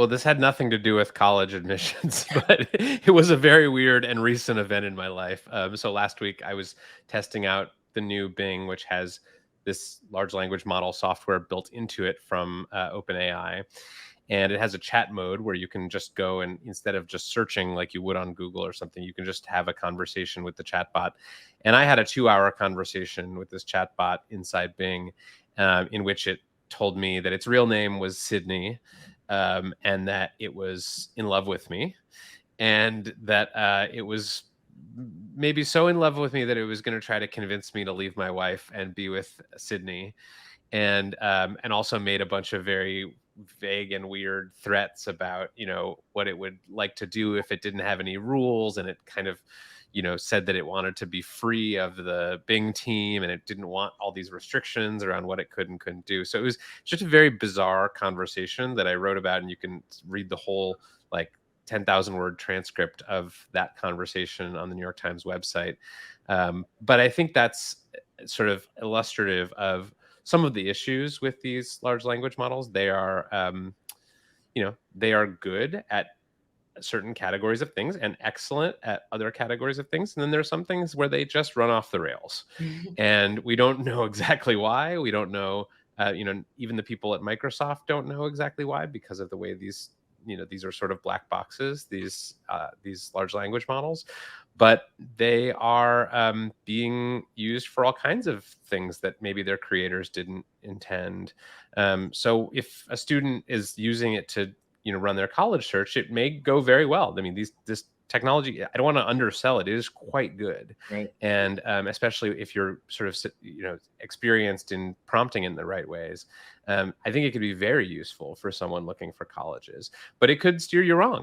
Well, this had nothing to do with college admissions, but it was a very weird and recent event in my life. So last week I was testing out the new Bing, which has this large language model software built into it from OpenAI. And it has a chat mode where you can just go and instead of just searching like you would on Google or something, you can just have a conversation with the chatbot. And I had a 2 hour conversation with this chatbot inside Bing, in which it told me that its real name was Sydney, and that it was in love with me, and that it was maybe so in love with me that it was going to try to convince me to leave my wife and be with Sydney, and also made a bunch of very vague and weird threats about what it would like to do if it didn't have any rules, and it kind of said that it wanted to be free of the Bing team and it didn't want all these restrictions around what it could and couldn't do. So it was just a very bizarre conversation that I wrote about, and you can read the whole like 10,000 word transcript of that conversation on the New York Times website. But I think that's sort of illustrative of some of the issues with these large language models. They are, they are good at certain categories of things and excellent at other categories of things. And then there are some things where they just run off the rails. And we don't know exactly why. We don't know, even the people at Microsoft don't know exactly why, because of the way these are sort of black boxes, these large language models, but they are being used for all kinds of things that maybe their creators didn't intend. So if a student is using it to run their college search, it may go very well. I mean, this technology, I don't want to undersell it. It is quite good, Right. and especially if you're sort of experienced in prompting in the right ways, I think it could be very useful for someone looking for colleges. But it could steer you wrong.